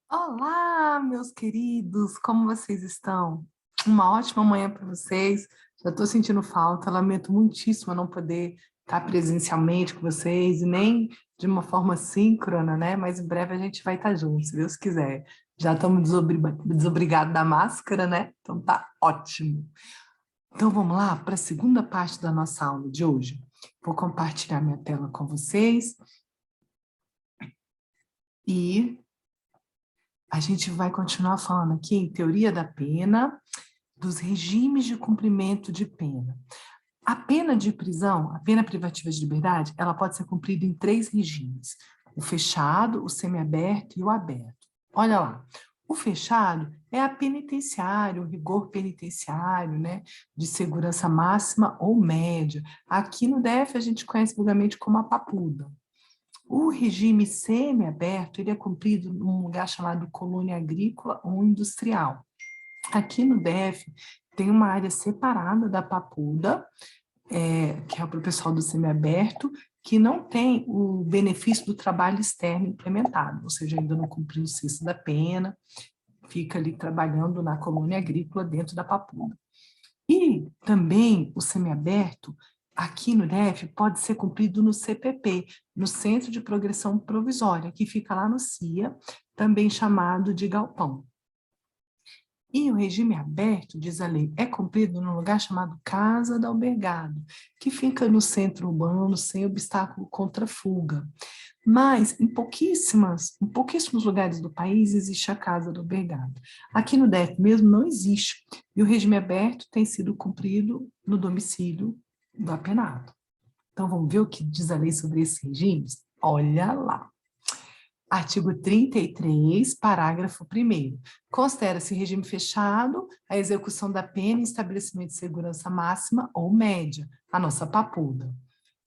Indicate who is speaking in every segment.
Speaker 1: Olá, meus queridos, como vocês estão? Uma ótima manhã para vocês. Já estou sentindo falta, lamento muitíssimo não poder estar presencialmente com vocês, e nem de uma forma síncrona, né? Mas em breve a gente vai estar junto, se Deus quiser. Já estamos desobrigados da máscara, né? Então tá ótimo. Então vamos lá para a segunda parte da nossa aula de hoje. Vou compartilhar minha tela com vocês e a gente vai continuar falando aqui em teoria da pena, dos regimes de cumprimento de pena. A pena de prisão, a pena privativa de liberdade, ela pode ser cumprida em 3 regimes: o fechado, o semiaberto e o aberto. Olha lá, o fechado é a penitenciário, o rigor penitenciário, né, de segurança máxima ou média. Aqui no DF a gente conhece vulgarmente como a papuda. O regime semiaberto, ele é cumprido num lugar chamado colônia agrícola ou industrial. Aqui no DF tem uma área separada da papuda, que é para o pessoal do semiaberto, que não tem o benefício do trabalho externo implementado, ou seja, ainda não cumpriu o cesto da pena, fica ali trabalhando na colônia agrícola dentro da papuda. E também o semiaberto, aqui no DF, pode ser cumprido no CPP, no Centro de Progressão Provisória, que fica lá no CIA, também chamado de galpão. E o regime aberto, diz a lei, é cumprido num lugar chamado Casa do Albergado, que fica no centro urbano, sem obstáculo contra fuga. Mas em pouquíssimos lugares do país existe a Casa do Albergado. Aqui no DF mesmo não existe. E o regime aberto tem sido cumprido no domicílio do apenado. Então vamos ver o que diz a lei sobre esses regimes? Olha lá. Artigo 33, parágrafo 1º. Considera-se regime fechado a execução da pena em estabelecimento de segurança máxima ou média, a nossa papuda.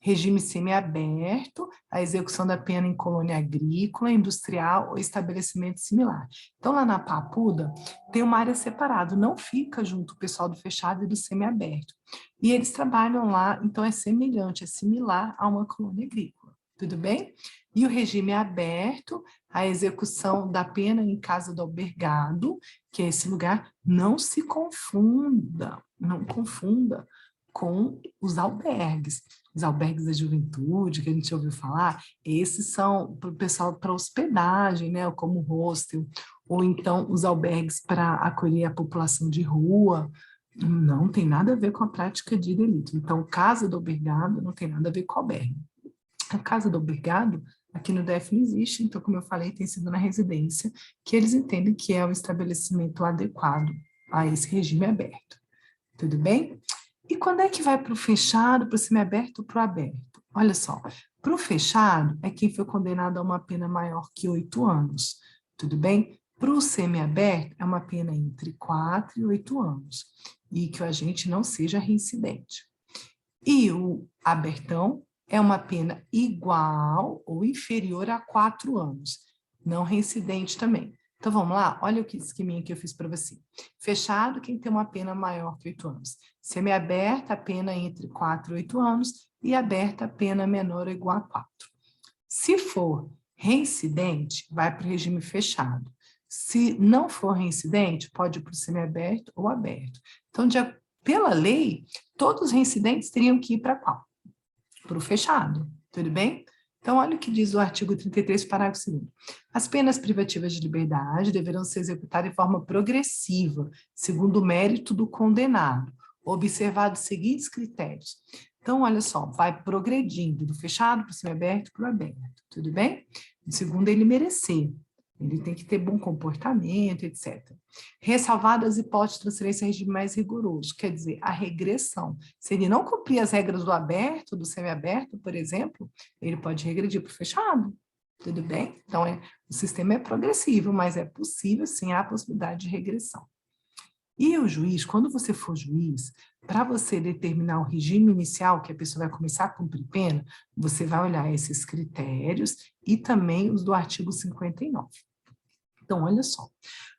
Speaker 1: Regime semiaberto, a execução da pena em colônia agrícola, industrial ou estabelecimento similar. Então, lá na papuda, tem uma área separada, não fica junto o pessoal do fechado e do semiaberto. E eles trabalham lá, então é semelhante, é similar a uma colônia agrícola. Tudo bem? E o regime aberto, a execução da pena em casa do albergado, que é esse lugar, não se confunda, não confunda com os albergues. Os albergues da juventude, que a gente ouviu falar, esses são para o pessoal para hospedagem, né, como hostel, ou então os albergues para acolher a população de rua, não tem nada a ver com a prática de delito. Então, casa do albergado não tem nada a ver com albergue. A casa do albergado, aqui no DF não existe, então, como eu falei, tem sido na residência, que eles entendem que é o estabelecimento adequado a esse regime aberto. Tudo bem? E quando é que vai para o fechado, para o semiaberto ou para o aberto? Olha só, para o fechado é quem foi condenado a uma pena maior que 8 anos. Tudo bem? Para o semiaberto é uma pena entre 4 e 8 anos. E que o agente não seja reincidente. E o abertão é uma pena igual ou inferior a 4 anos, não reincidente também. Então, vamos lá? Olha o esqueminha que eu fiz para você. Fechado, quem tem uma pena maior que 8 anos. Semiaberta, a pena entre 4 e 8 anos. E aberta, a pena menor ou igual a 4. Se for reincidente, vai para o regime fechado. Se não for reincidente, pode ir para o semiaberto ou aberto. Então, pela lei, todos os reincidentes teriam que ir para qual? Para o fechado, tudo bem? Então, olha o que diz o artigo 33, parágrafo 2º. As penas privativas de liberdade deverão ser executadas de forma progressiva, segundo o mérito do condenado, observados os seguintes critérios. Então, olha só, vai progredindo do fechado para o semiaberto para o aberto, tudo bem? Segundo ele merecer. Ele tem que ter bom comportamento, etc. Ressalvadas as hipóteses de transferência a regime mais rigoroso, quer dizer, a regressão. Se ele não cumprir as regras do aberto, do semiaberto, por exemplo, ele pode regredir para o fechado. Tudo bem? Então, o sistema é progressivo, mas é possível, sim, há a possibilidade de regressão. E o juiz, quando você for juiz, para você determinar o regime inicial que a pessoa vai começar a cumprir pena, você vai olhar esses critérios e também os do artigo 59. Então, olha só,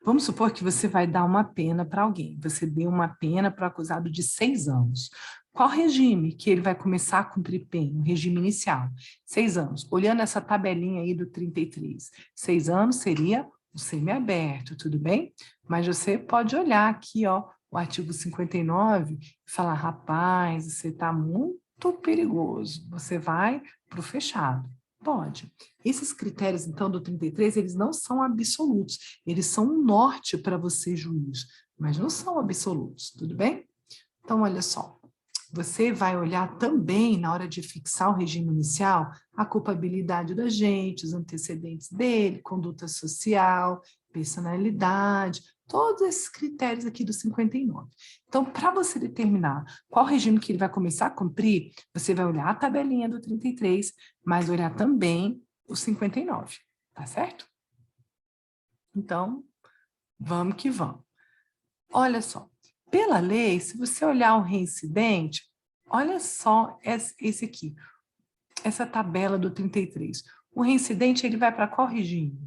Speaker 1: vamos supor que você vai dar uma pena para alguém, você deu uma pena para o acusado de 6 anos. Qual regime que ele vai começar a cumprir pena? O regime inicial, 6 anos. Olhando essa tabelinha aí do 33, 6 anos seria o semiaberto, tudo bem? Mas você pode olhar aqui, ó, o artigo 59 e falar, rapaz, você está muito perigoso, você vai para o fechado. Pode. Esses critérios, então, do 33, eles não são absolutos, eles são um norte para você, juiz, mas não são absolutos, tudo bem? Então, olha só, você vai olhar também, na hora de fixar o regime inicial, a culpabilidade do agente, os antecedentes dele, conduta social, personalidade, todos esses critérios aqui do 59. Então, para você determinar qual regime que ele vai começar a cumprir, você vai olhar a tabelinha do 33, mas olhar também o 59, tá certo? Então, vamos que vamos. Olha só, pela lei, se você olhar o reincidente, olha só esse aqui, essa tabela do 33. O reincidente, ele vai para qual regime?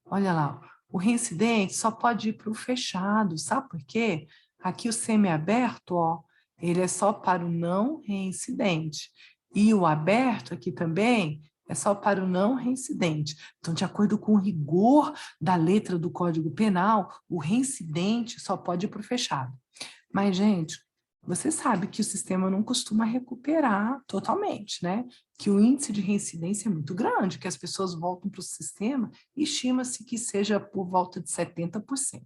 Speaker 1: Olha lá, o reincidente só pode ir para o fechado, sabe por quê? Aqui o semiaberto, ó, ele é só para o não reincidente. E o aberto aqui também é só para o não reincidente. Então, de acordo com o rigor da letra do Código Penal, o reincidente só pode ir para o fechado. Mas, gente, você sabe que o sistema não costuma recuperar totalmente, né? Que o índice de reincidência é muito grande, que as pessoas voltam para o sistema e estima-se que seja por volta de 70%.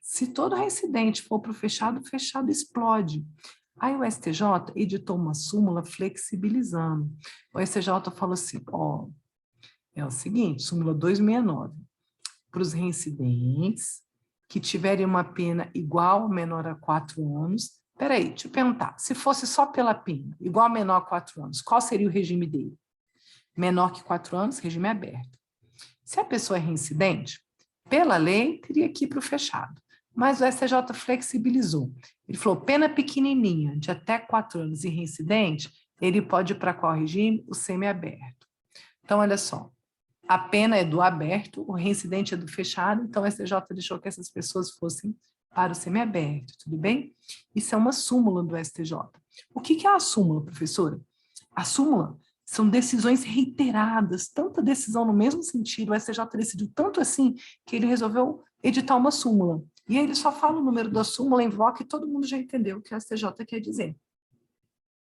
Speaker 1: Se todo reincidente for para o fechado explode. Aí o STJ editou uma súmula flexibilizando. O STJ falou assim, ó, é o seguinte, súmula 269, para os reincidentes que tiverem uma pena igual ou menor a 4 anos. Peraí, deixa eu perguntar, se fosse só pela pena, igual ou menor a 4 anos, qual seria o regime dele? Menor que 4 anos, regime aberto. Se a pessoa é reincidente, pela lei, teria que ir para o fechado. Mas o STJ flexibilizou. Ele falou, pena pequenininha, de até 4 anos e reincidente, ele pode ir para qual regime? O semiaberto. Então, olha só, a pena é do aberto, o reincidente é do fechado, então o STJ deixou que essas pessoas fossem para o semiaberto, tudo bem? Isso é uma súmula do STJ. O que é a súmula, professora? A súmula são decisões reiteradas, tanta decisão no mesmo sentido, o STJ decidiu tanto assim, que ele resolveu editar uma súmula. E aí ele só fala o número da súmula, invoca, e todo mundo já entendeu o que o STJ quer dizer.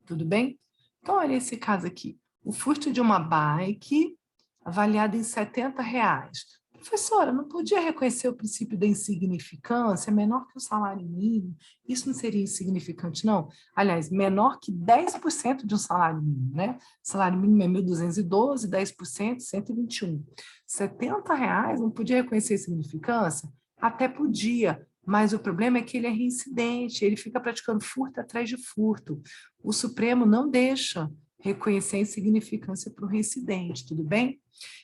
Speaker 1: Tudo bem? Então, olha esse caso aqui. O furto de uma bike avaliada em R$70. Professora, não podia reconhecer o princípio da insignificância, menor que o salário mínimo? Isso não seria insignificante, não? Aliás, menor que 10% de um salário mínimo, né? O salário mínimo é 1.212, 10%, 121. R$70 não podia reconhecer insignificância? Até podia, mas o problema é que ele é reincidente, ele fica praticando furto atrás de furto. O Supremo não deixa reconhecer a insignificância para o reincidente, tudo bem?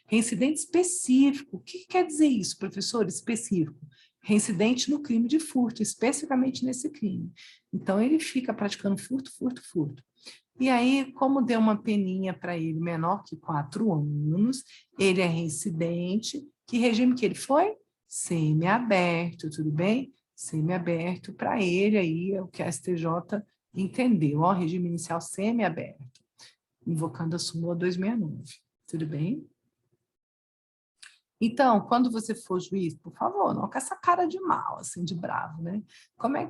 Speaker 1: Reincidente específico, o que quer dizer isso, professor? Específico. Reincidente no crime de furto, especificamente nesse crime. Então, ele fica praticando furto, furto, furto. E aí, como deu uma peninha para ele menor que 4 anos, ele é reincidente. Que regime que ele foi? Semiaberto, tudo bem? Semiaberto para ele aí, é o que a STJ entendeu, ó, regime inicial semiaberto, invocando a súmula 269, tudo bem? Então, quando você for juiz, por favor, não com essa cara de mal, assim, de bravo, né?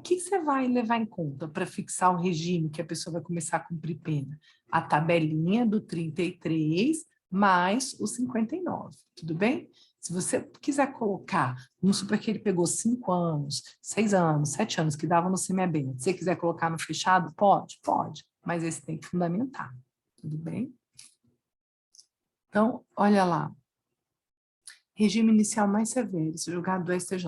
Speaker 1: Que você vai levar em conta para fixar o regime que a pessoa vai começar a cumprir pena? A tabelinha do 33 mais o 59, tudo bem? Se você quiser colocar, vamos supor que ele pegou 5 anos, 6 anos, 7 anos, que dava no semiaberto, se você quiser colocar no fechado, pode? Pode, mas esse tem que fundamentar, tudo bem? Então, olha lá. Regime inicial mais severo, julgado do STJ.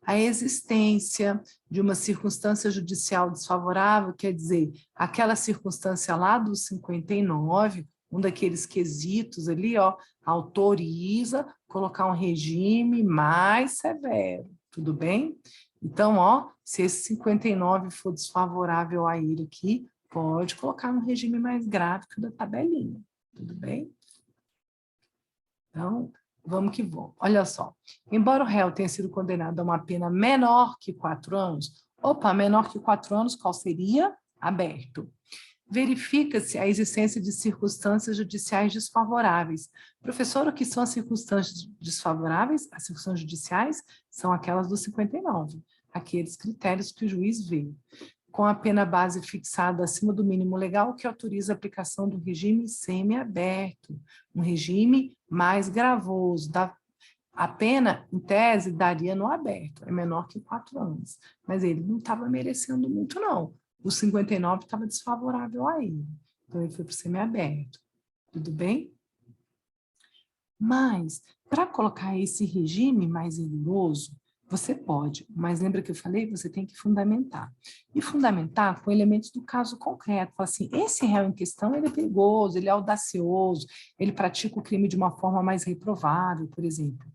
Speaker 1: A existência de uma circunstância judicial desfavorável, quer dizer, aquela circunstância lá do 59, um daqueles quesitos ali, ó, autoriza colocar um regime mais severo, tudo bem? Então, ó, se esse 59 for desfavorável a ele aqui, pode colocar um regime mais grave que o da tabelinha, tudo bem? Então, vamos que vamos. Olha só, embora o réu tenha sido condenado a uma pena menor que 4 anos, menor que 4 anos, qual seria? Aberto. verifica-se a existência de circunstâncias judiciais desfavoráveis. Professor, o que são as circunstâncias desfavoráveis? As circunstâncias judiciais são aquelas do 59, aqueles critérios que o juiz vê. Com a pena base fixada acima do mínimo legal, que autoriza a aplicação do regime semiaberto, um regime mais gravoso. A pena, em tese, daria no aberto, é menor que 4 anos, mas ele não estava merecendo muito, não. O 59 estava desfavorável a ele, então ele foi para o semiaberto. Tudo bem? Mas, para colocar esse regime mais rigoroso, você pode, mas lembra que eu falei? Você tem que fundamentar. E fundamentar com elementos do caso concreto. Fala assim, esse réu em questão, ele é perigoso, ele é audacioso, ele pratica o crime de uma forma mais reprovável, por exemplo.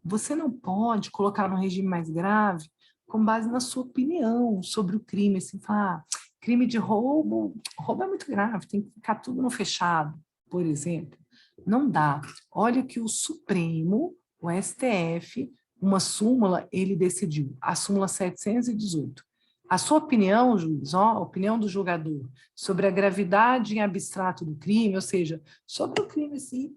Speaker 1: Você não pode colocar no regime mais grave com base na sua opinião sobre o crime, assim, falar, crime de roubo é muito grave, tem que ficar tudo no fechado, por exemplo. Não dá. Olha que o Supremo, o STF, uma súmula, ele decidiu, a súmula 718. A sua opinião, juiz, a opinião do julgador, sobre a gravidade em abstrato do crime, ou seja, sobre o crime, assim,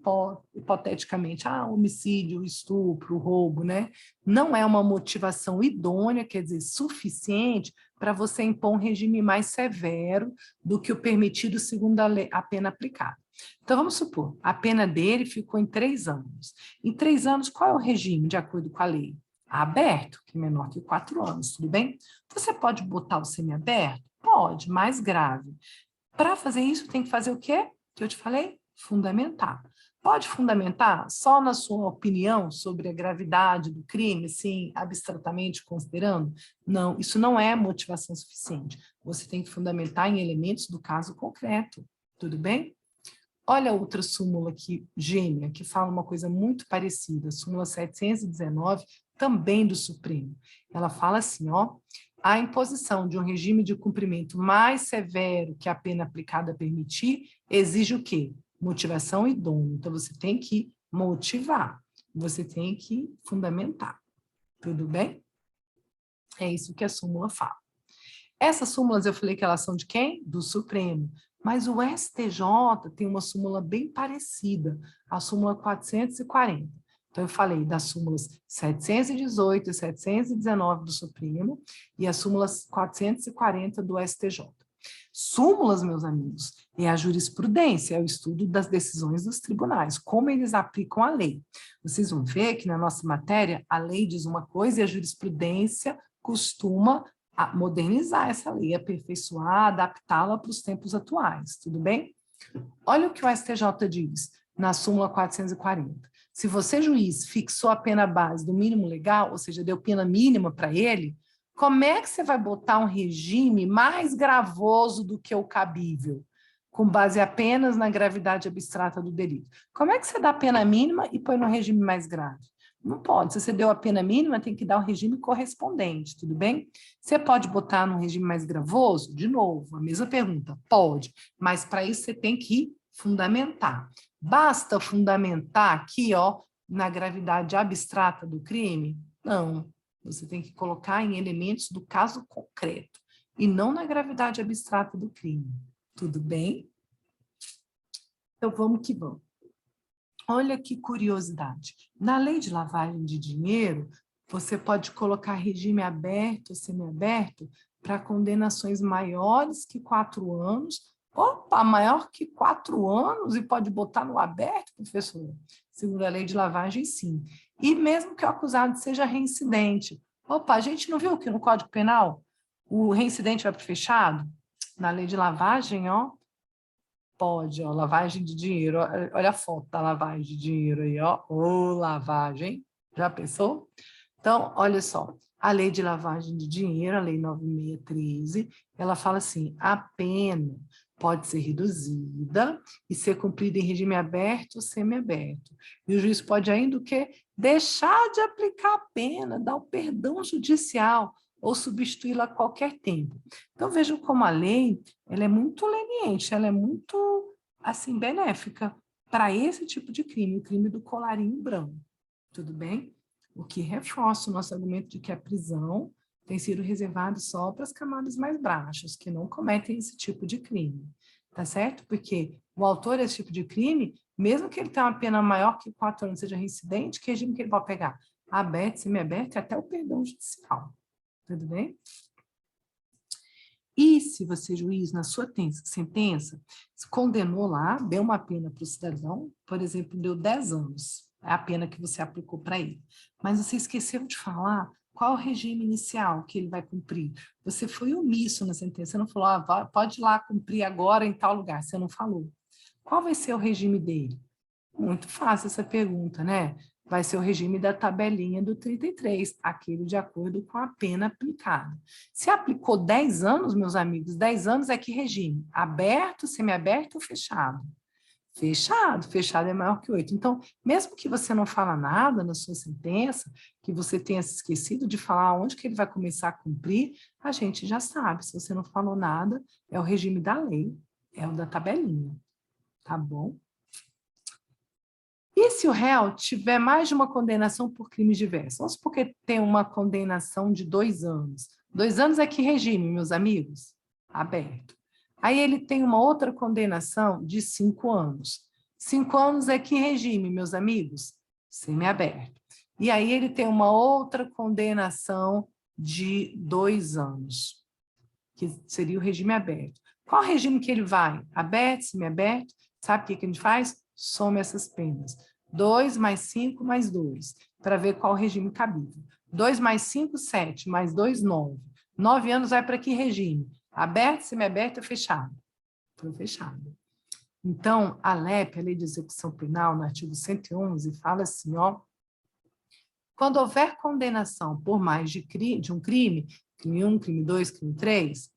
Speaker 1: hipoteticamente, homicídio, estupro, roubo, né? Não é uma motivação idônea, quer dizer, suficiente para você impor um regime mais severo do que o permitido segundo a pena aplicada. Então, vamos supor, a pena dele ficou em 3 anos. Em 3 anos, qual é o regime, de acordo com a lei? Aberto, que é menor que 4 anos, tudo bem? Você pode botar o semiaberto? Pode, mais grave. Para fazer isso, tem que fazer o quê? Que eu te falei? Fundamentar. Pode fundamentar só na sua opinião sobre a gravidade do crime, sim, abstratamente considerando? Não, isso não é motivação suficiente. Você tem que fundamentar em elementos do caso concreto, tudo bem? Olha outra súmula aqui, gêmea, que fala uma coisa muito parecida, súmula 719, também do Supremo. Ela fala assim, a imposição de um regime de cumprimento mais severo que a pena aplicada permitir exige o quê? Motivação idônea. Então, você tem que motivar, você tem que fundamentar. Tudo bem? É isso que a súmula fala. Essas súmulas, eu falei que elas são de quem? Do Supremo. Mas o STJ tem uma súmula bem parecida, a súmula 440. Então, eu falei das súmulas 718 e 719 do Supremo e as súmulas 440 do STJ. Súmulas, meus amigos, é a jurisprudência, é o estudo das decisões dos tribunais, como eles aplicam a lei. Vocês vão ver que na nossa matéria, a lei diz uma coisa e a jurisprudência costuma modernizar essa lei, aperfeiçoar, adaptá-la para os tempos atuais, tudo bem? Olha o que o STJ diz na súmula 440. Se você, juiz, fixou a pena base do mínimo legal, ou seja, deu pena mínima para ele, como é que você vai botar um regime mais gravoso do que o cabível, com base apenas na gravidade abstrata do delito? Como é que você dá pena mínima e põe no regime mais grave? Não pode. Se você deu a pena mínima, tem que dar o regime correspondente, tudo bem? Você pode botar num regime mais gravoso? De novo, a mesma pergunta. Pode, mas para isso você tem que fundamentar. Basta fundamentar aqui, na gravidade abstrata do crime? Não. Você tem que colocar em elementos do caso concreto e não na gravidade abstrata do crime. Tudo bem? Então, vamos que vamos. Olha que curiosidade. Na lei de lavagem de dinheiro, você pode colocar regime aberto ou semiaberto para condenações maiores que 4 anos. Opa, maior que 4 anos e pode botar no aberto, professor? Segundo a lei de lavagem, sim. E mesmo que o acusado seja reincidente. Opa, a gente não viu que no Código Penal o reincidente vai para o fechado? Na lei de lavagem, pode, lavagem de dinheiro, olha a foto da lavagem de dinheiro aí, lavagem, já pensou? Então, olha só, a lei de lavagem de dinheiro, a lei 9613, ela fala assim, a pena pode ser reduzida e ser cumprida em regime aberto ou semiaberto. E o juiz pode ainda o quê? Deixar de aplicar a pena, dar o perdão judicial, ou substituí-la a qualquer tempo. Então, vejam como a lei ela é muito leniente, ela é muito assim, benéfica para esse tipo de crime, o crime do colarinho branco. Tudo bem? O que reforça o nosso argumento de que a prisão tem sido reservada só para as camadas mais baixas, que não cometem esse tipo de crime. tá certo? Porque o autor desse tipo de crime, mesmo que ele tenha uma pena maior que 4 anos, seja reincidente, que regime que ele pode pegar? Aberto, semiaberto e até o perdão judicial. Tudo bem? E se você, juiz, na sua sentença, condenou lá, deu uma pena para o cidadão, por exemplo, deu 10 anos, é a pena que você aplicou para ele, mas você esqueceu de falar qual o regime inicial que ele vai cumprir. Você foi omisso na sentença, você não falou, pode ir lá cumprir agora em tal lugar, você não falou. Qual vai ser o regime dele? Muito fácil essa pergunta, né? Vai ser o regime da tabelinha do 33, aquele de acordo com a pena aplicada. Se aplicou 10 anos, meus amigos, 10 anos é que regime? Aberto, semiaberto ou fechado? Fechado, fechado é maior que 8. Então, mesmo que você não fala nada na sua sentença, que você tenha se esquecido de falar onde que ele vai começar a cumprir, a gente já sabe. Se você não falou nada, é o regime da lei, é o da tabelinha, tá bom? E se o réu tiver mais de uma condenação por crimes diversos? Vamos supor que tem uma condenação de 2 anos. 2 anos é que regime, meus amigos? Aberto. Aí ele tem uma outra condenação de 5 anos. 5 anos é que regime, meus amigos? Semiaberto. E aí ele tem uma outra condenação de 2 anos, que seria o regime aberto. Qual regime que ele vai? Aberto, semiaberto? Sabe o que a gente faz? Soma essas penas. 2 mais 5 mais 2, para ver qual regime cabível. 2 mais 5, 7, mais 2, 9. 9 anos vai para que regime? Aberto, semiaberto ou fechado? Para o fechado. Então, a LEP, a Lei de Execução Penal, no artigo 111, fala assim, ó, quando houver condenação por mais de um crime, crime 1, crime 2, crime 3,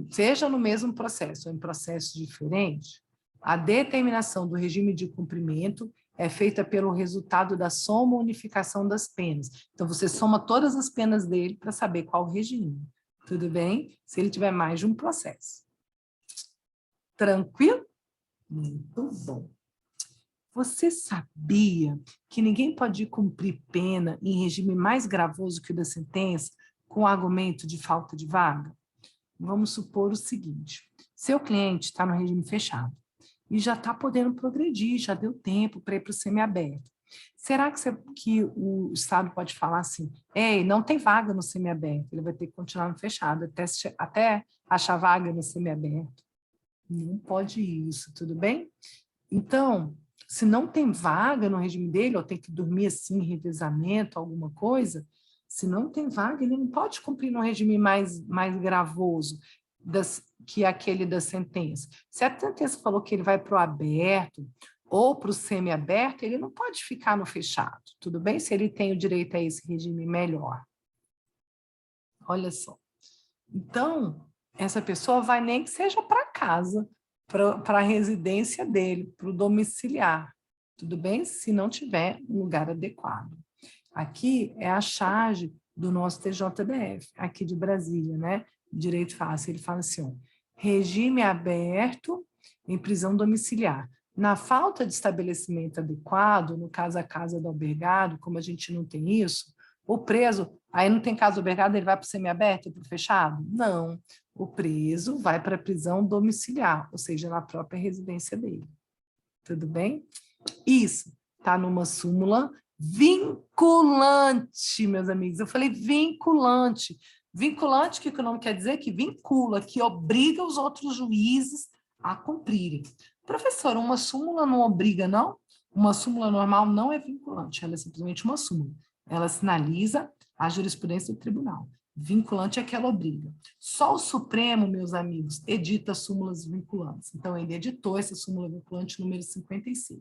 Speaker 1: seja no mesmo processo ou em processo diferente, a determinação do regime de cumprimento é feita pelo resultado da soma ou unificação das penas. Então, você soma todas as penas dele para saber qual o regime. Tudo bem? Se ele tiver mais de um processo. Tranquilo? Muito bom. Você sabia que ninguém pode cumprir pena em regime mais gravoso que o da sentença com argumento de falta de vaga? Vamos supor o seguinte, seu cliente está no regime fechado e já está podendo progredir, já deu tempo para ir para o semiaberto. Será que o Estado pode falar assim, ei, não tem vaga no semiaberto, ele vai ter que continuar no fechado até achar vaga no semiaberto? Não pode isso, tudo bem? Então, se não tem vaga no regime dele, ou tem que dormir assim, revezamento, alguma coisa, se não tem vaga, ele não pode cumprir no regime mais gravoso que aquele da sentença. Se a sentença falou que ele vai para o aberto ou para o semiaberto, ele não pode ficar no fechado, tudo bem? Se ele tem o direito a esse regime melhor. Olha só. Então, essa pessoa vai nem que seja para casa, para a residência dele, para o domiciliar, tudo bem? Se não tiver um lugar adequado. Aqui é a charge do nosso TJDF, aqui de Brasília, né? Direito fácil, ele fala assim, ó, regime aberto em prisão domiciliar. Na falta de estabelecimento adequado, no caso a casa do albergado, como a gente não tem isso, o preso, aí não tem casa do albergado, ele vai para o semiaberto, para o fechado? Não, o preso vai para a prisão domiciliar, ou seja, na própria residência dele. Tudo bem? Isso está numa súmula vinculante, meus amigos. Eu falei vinculante. Vinculante, que o nome quer dizer? Que vincula, que obriga os outros juízes a cumprirem. Professor, uma súmula não obriga, não? Uma súmula normal não é vinculante, ela é simplesmente uma súmula. Ela sinaliza a jurisprudência do tribunal. Vinculante é que ela obriga. Só o Supremo, meus amigos, edita súmulas vinculantes. Então, ele editou essa súmula vinculante número 56.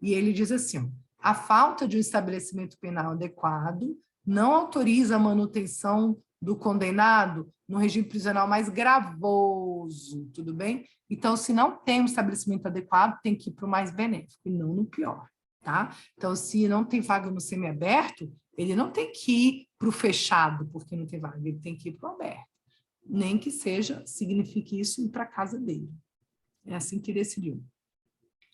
Speaker 1: E ele diz assim, a falta de um estabelecimento penal adequado não autoriza a manutenção do condenado no regime prisional mais gravoso, tudo bem? Então, se não tem um estabelecimento adequado, tem que ir para o mais benéfico, e não no pior, tá? Então, se não tem vaga no semiaberto, ele não tem que ir para o fechado, porque não tem vaga, ele tem que ir para o aberto. Nem que seja, signifique isso ir para a casa dele. É assim que decidiu.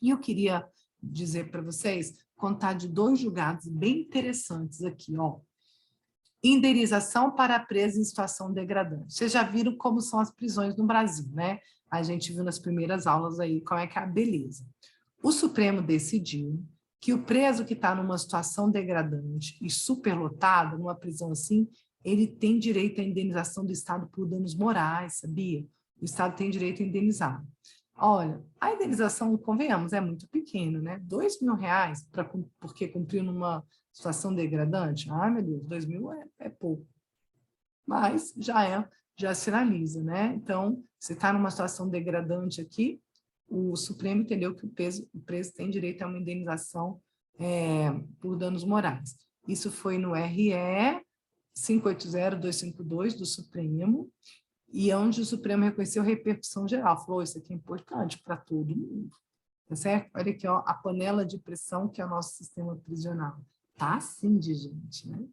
Speaker 1: E eu queria dizer para vocês, contar de 2 julgados bem interessantes aqui, ó. Indenização para preso em situação degradante. Vocês já viram como são as prisões no Brasil, né? a gente viu nas primeiras aulas aí como é que é a beleza. O Supremo decidiu que o preso que está numa situação degradante e superlotado, numa prisão assim, ele tem direito à indenização do Estado por danos morais, sabia? O Estado tem direito a indenizar. Olha, a indenização, convenhamos, é muito pequena, né? R$2.000 porque cumpriu numa situação degradante? Ah, meu Deus, 2.000 é pouco. Mas já sinaliza, né? Então, se está numa situação degradante aqui, o Supremo entendeu que o preso tem direito a uma indenização por danos morais. Isso foi no RE 580-252 do Supremo, e onde o Supremo reconheceu repercussão geral, falou, isso aqui é importante para todo mundo, tá certo? Olha aqui, ó, a panela de pressão que é o nosso sistema prisional. Tá assim de gente, né?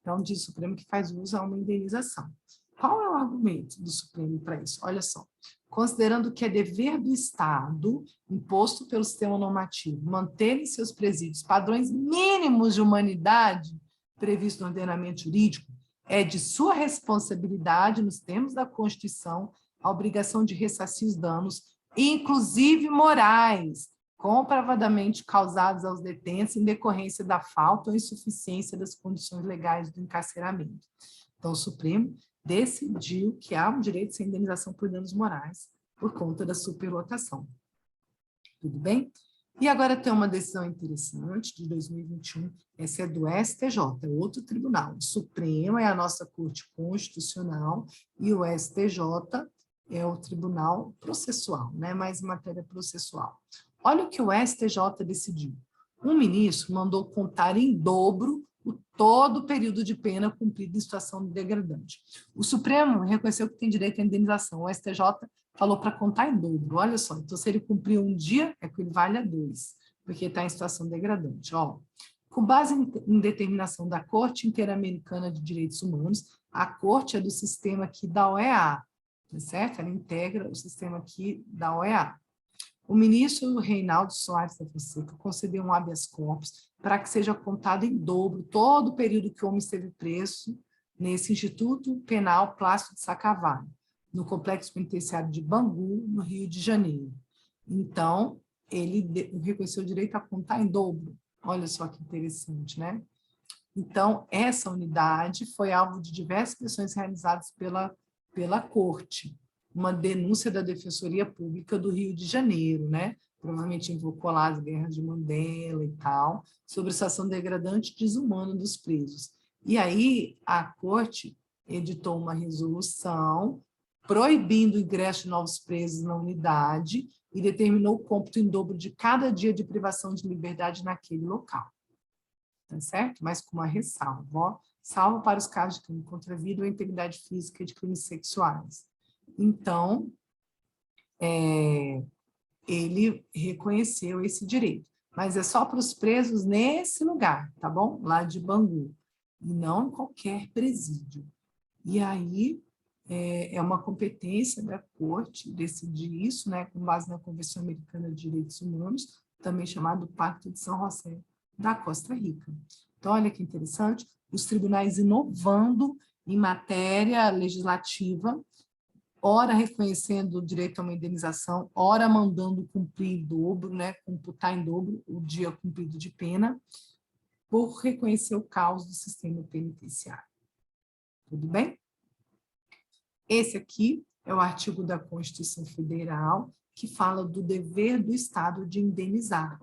Speaker 1: Então, diz o Supremo que faz uso a uma indenização. Qual é o argumento do Supremo para isso? Olha só, considerando que é dever do Estado, imposto pelo sistema normativo, manter em seus presídios padrões mínimos de humanidade previstos no ordenamento jurídico, é de sua responsabilidade, nos termos da Constituição, a obrigação de ressarcir os danos, inclusive morais, comprovadamente causados aos detentos em decorrência da falta ou insuficiência das condições legais do encarceramento. Então, o Supremo decidiu que há um direito sem indenização por danos morais por conta da superlotação. Tudo bem? E agora tem uma decisão interessante de 2021, essa é do STJ, é outro tribunal. O Supremo é a nossa Corte Constitucional e o STJ é o Tribunal Processual, né? Mais matéria processual. Olha o que o STJ decidiu. Um ministro mandou contar em dobro todo o período de pena cumprido em situação degradante. O Supremo reconheceu que tem direito à indenização. O STJ falou para contar em dobro. Olha só, então se ele cumprir um dia, equivale a 2, porque está em situação degradante. Ó, com base em determinação da Corte Interamericana de Direitos Humanos, a Corte é do sistema aqui da OEA, tá certo? Ela integra o sistema aqui da OEA. O ministro Reinaldo Soares da Fonseca concedeu um habeas corpus para que seja contado em dobro todo o período que o homem esteve preso nesse Instituto Penal Plácido de Sacavalo, no Complexo Penitenciário de Bangu, no Rio de Janeiro. Então, ele reconheceu o direito a contar em dobro. Olha só que interessante, né? Então, essa unidade foi alvo de diversas pressões realizadas pela Corte. Uma denúncia da Defensoria Pública do Rio de Janeiro, né? Provavelmente invocou lá as guerras de Mandela e tal, sobre a situação degradante e desumana dos presos. E aí a Corte editou uma resolução proibindo o ingresso de novos presos na unidade e determinou o cômputo em dobro de cada dia de privação de liberdade naquele local. Tá certo? Mas com uma ressalva, ó, salvo para os casos de crime contra a vida ou a integridade física e de crimes sexuais. Então, ele reconheceu esse direito, mas é só para os presos nesse lugar, tá bom? Lá de Bangu, e não em qualquer presídio. E aí, é uma competência da Corte decidir isso, né, com base na Convenção Americana de Direitos Humanos, também chamado Pacto de São José da Costa Rica. Então, olha que interessante, os tribunais inovando em matéria legislativa, ora reconhecendo o direito a uma indenização, ora mandando cumprir em dobro, né, computar em dobro o dia cumprido de pena, por reconhecer o caos do sistema penitenciário. Tudo bem? Esse aqui é o artigo da Constituição Federal, que fala do dever do Estado de indenizar.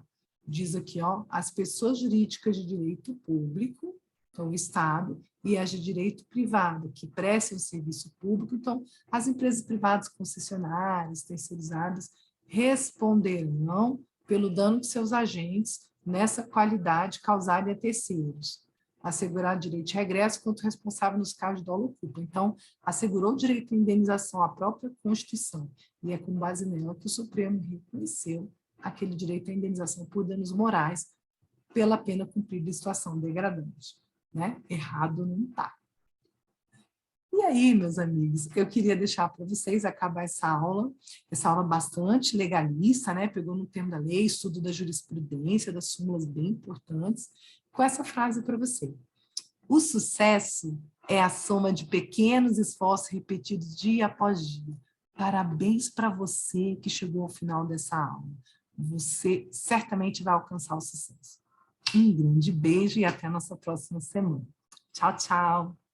Speaker 1: Diz aqui, ó, as pessoas jurídicas de direito público, então o Estado, e as de direito privado, que prestem o serviço público, então as empresas privadas concessionárias, terceirizadas, responderão pelo dano que seus agentes, nessa qualidade, causarem a terceiros. Assegurar direito de regresso quanto responsável nos casos de dolo ou culpa. Então, assegurou o direito à indenização à própria Constituição, e é com base nela que o Supremo reconheceu aquele direito à indenização por danos morais pela pena cumprida em situação degradante. Né? Errado não está. E aí, meus amigos, eu queria deixar para vocês acabar essa aula bastante legalista, né? Pegou no termo da lei, estudo da jurisprudência, das súmulas bem importantes, com essa frase para você. O sucesso é a soma de pequenos esforços repetidos dia após dia, Parabéns para você que chegou ao final dessa aula. Você certamente vai alcançar o sucesso. Um grande beijo e até a nossa próxima semana. Tchau, tchau!